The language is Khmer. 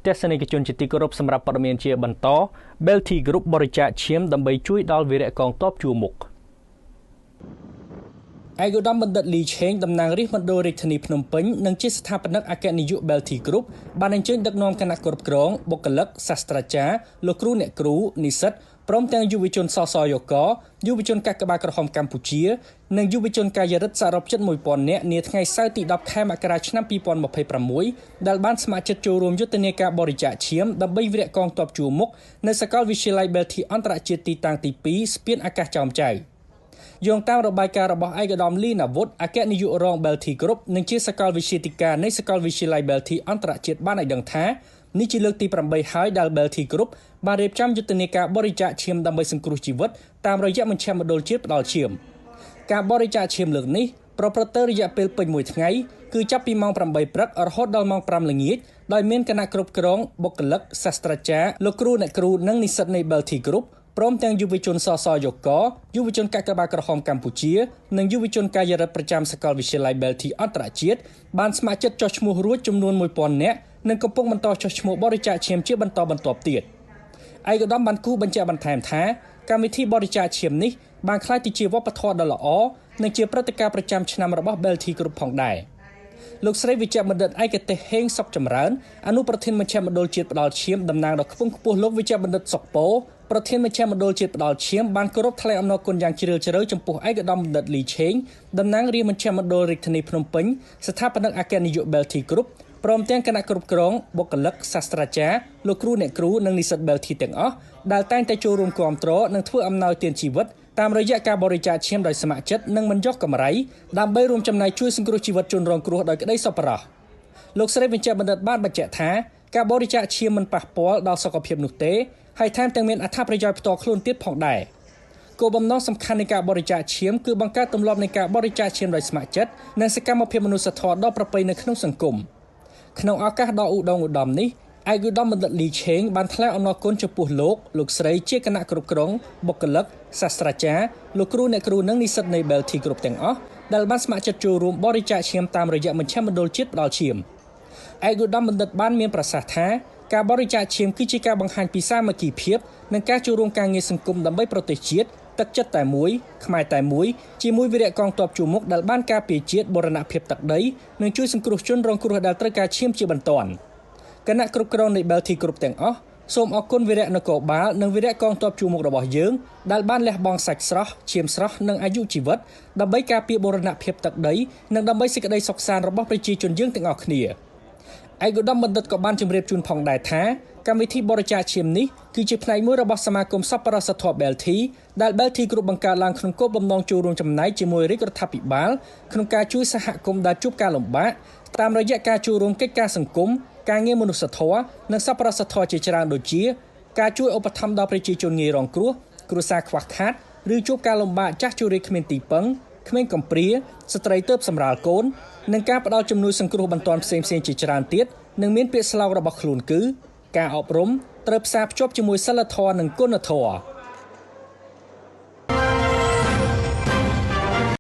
ទស្សនិកជនជាទីគោរពសម្រាប់ព័ត៌មានជាបន្ត Belty Group បរិច្ចាគឈាមដើម្បីជួយដល់វីរៈកងទ័ពជួរមុខឯកឧត្តមបណ្ឌិតលីឆេងតំណាងរាជមណ្ឌលរាជធានីភ្នំពេញនិងជាស្ថាបនិកអគ្គនាយក Belty Group បានអញ្ជើញដឹកនាំគណៈគ្រប់គ្រងបុគ្គលិកសាស្ត្រាចារ្យលោកគ្រូអ្នកគ្រូនិស្សិតព្រមទាំងយុវជនសសយកយុវជនកាកបាទក្រហមកម្ពុជានិងយុវជនកាយរិទ្ធសរុបជិត 1000 នាក់នាថ្ងៃសៅរ៍ទី 10 ខែមករាឆ្នាំ 2026 ដែលបានស្ម័គ្រចិត្តចូលរួមយុទ្ធនាការបរិច្ចាគឈាមដើម្បីវីរៈកងទ័ពជួរមុខនៅសាកលវិទ្យាល័យ Belty អន្តរជាតិទីតាំងទី 2 ស្ពានអាកាសចោមចៅយោងតាមរបាយការណ៍របស់ឯកឧត្តមលីណាវុធអគ្គនាយករង Belty Group និងជាសាកលវិទ្យាធិការនៃសាកលវិទ្យាល័យ Belty អន្តរជាតិបានឲ្យដឹងថានេះជាលើកទី 8 ហើយដែល Belty Group បានរៀបចំយុទ្ធនាការបរិច្ចាគឈាមដើម្បីសង្គ្រោះជីវិតតាមរយៈមជ្ឈមណ្ឌលជាតិផ្ដល់ឈាមការបរិច្ចាគឈាមលើកនេះប្រព្រឹត្តទៅរយៈពេលពេញមួយថ្ងៃគឺចាប់ពីម៉ោង 8 ព្រឹករហូតដល់ម៉ោង 5 ល្ងាចដោយមានគណៈគ្រប់គ្រងបុគ្គលិកសាស្ត្រាចារ្យលោកគ្រូអ្នកគ្រូនិងនិស្សិតនៃ Belty Group ព្រមទាំងយុវជនសសយកយុវជនកាកបាទក្រហមកម្ពុជានិងយុវជនកាយរដ្ឋប្រចាំសាកលវិទ្យាល័យ Belty អន្តរជាតិបានស្ម័គ្រចិត្តចុះឈ្មោះរួចចំនួន 1000 នាក់និងកំពុងបន្តចុះឈ្មោះបរិច្ចាគឈាមជាបន្តបន្ទាប់ទៀតឯកឧត្តមបានគូបញ្ជាក់បន្ថែមថាកម្មវិធីបរិច្ចាគឈាមនេះបានក្លាយទៅជាវប្បធម៌ដ៏ល្អនិងជាព្រឹត្តិការណ៍ប្រចាំឆ្នាំរបស់ Belty Group ផងដែរលោកស្រីវិជ្ជបណ្ឌិតឯកទេសហេងសុកចម្រើនអនុប្រធានមជ្ឈមណ្ឌលជាតិផ្ដល់ឈាមតំណាងដល់ខ្ពង់ខ្ពស់លោកវិជ្ជបណ្ឌិតសុកពោប្រធានមជ្ឈមណ្ឌលជាតិផ្ដល់ឈាមបានគោរពថ្លែងអំណរគុណយ៉ាងជ្រាលជ្រៅចំពោះឯកឧត្តមបណ្ឌិតលីឆេងតំណាងរាជមជ្ឈមណ្ឌលរាជធានីភ្នំពេញស្ថាបនិកអគ្គនាយក Belty Group ព្រមទាំងគណៈគ្រប់គ្រងបុគ្គលិកសាស្ត្រាចារ្យលោកគ្រូអ្នកគ្រូនិងនិស្សិត Belty ទាំងអស់ដែលតែងតែចូលរួមគាំទ្រនិងធ្វើអំណោយទានជីវិតតាមរយៈការបរិច្ចាគឈាមដោយស្ម័គ្រចិត្តនិងមិនយកកម្រៃដើម្បីរួមចំណែកជួយសង្គ្រោះជីវិតជនរងគ្រោះដោយក្តីសប្បុរសលោកស្រីវិជ្ជបណ្ឌិតបានបញ្ជាក់ថាការបរិច្ចាគឈាមមិនប៉ះពាល់ដល់សុខភាពនោះទេហើយថែមទាំងមានអត្ថប្រយោជន៍ផ្ទាល់ខ្លួនទៀតផងដែរគោលបំណងសំខាន់នៃការបរិច្ចាគឈាមគឺបង្កើតទម្លាប់នៃការបរិច្ចាគឈាមដោយស្ម័គ្រចិត្តនិងសកម្មភាពមនុស្សធម៌ដ៏ប្រពៃនៅក្នុងសង្គមក្នុងឱកាសដ៏ឧត្តមឧត្តមនេះឯកឧត្តមបណ្ឌិតលីឆេងបានថ្លែងអំណរគុណចំពោះលោកស្រីជាគណៈគ្រប់គ្រងបុគ្គលិកសាស្ត្រាចារ្យលោកគ្រូអ្នកគ្រូនិងនិស្សិតនៃ Belty Group ទាំងអស់ដែលបានស្ម័គ្រចិត្តចូលរួមបរិច្ចាគឈាមតាមរយៈមជ្ឈមណ្ឌលជាតិផ្ដល់ឈាមឯកឧត្តមបណ្ឌិតបានមានប្រសាសន៍ថាការបរិច្ចាគឈាមគឺជាការបង្ហាញពីសាមគ្គីភាពនិងការចូលរួមការងារសង្គមដើម្បីប្រទេសជាតិទឹកចិត្តតែមួយខ្មែរតែមួយជាមួយវីរៈកងទ័ពជួរមុខដែលបានការពារជាតិបូរណភាពទឹកដីនិងជួយសង្គ្រោះជនរងគ្រោះដែលត្រូវការឈាមជាបន្ទាន់គណៈគ្រប់គ្រងនៃ Belty Group ទាំងអស់សូមអរគុណវីរៈនគរបាលនិងវីរៈកងទ័ពជួរមុខរបស់យើងដែលបានលះបង់សាច់ស្រស់ឈាមស្រស់និងអាយុជីវិតដើម្បីការពារបូរណភាពទឹកដីនិងដើម្បីសេចក្តីសុខសាន្តរបស់ប្រជាជនយើងទាំងអស់គ្នាឯកឧត្តមបណ្ឌិតក៏បានជម្រាបជូនផងដែរថាកម្មវិធីបរិច្ចាគឈាមនេះគឺជាផ្នែកមួយរបស់សមាគមសប្បុរសធម៌ Belty ដែល Belty Group បង្កើតឡើងក្នុងគោលបំណងចូលរួមចំណែកជាមួយរាជរដ្ឋាភិបាលក្នុងការជួយសហគមន៍ដែលជួបការលំបាកតាមរយៈការចូលរួមកិច្ចការសង្គមការងារមនុស្សធម៌និងសប្បុរសធម៌ជាច្រើនដូចជាការជួយឧបត្ថម្ភដល់ប្រជាជនងាយរងគ្រោះគ្រួសារខ្វះខាតឬជួបការលំបាកចាស់ជរាគ្មានទីពឹងក្មេងកំព្រាស្ត្រីទើបសម្រាលកូននិងការផ្ដល់ជំនួយសង្គ្រោះបន្ទាន់ផ្សេងៗជាច្រើនទៀតនិងមានពាក្យស្លោករបស់ខ្លួនគឺការអប់រំត្រូវផ្សារភ្ជាប់ជាមួយសិលធម៌និងគុណធម៌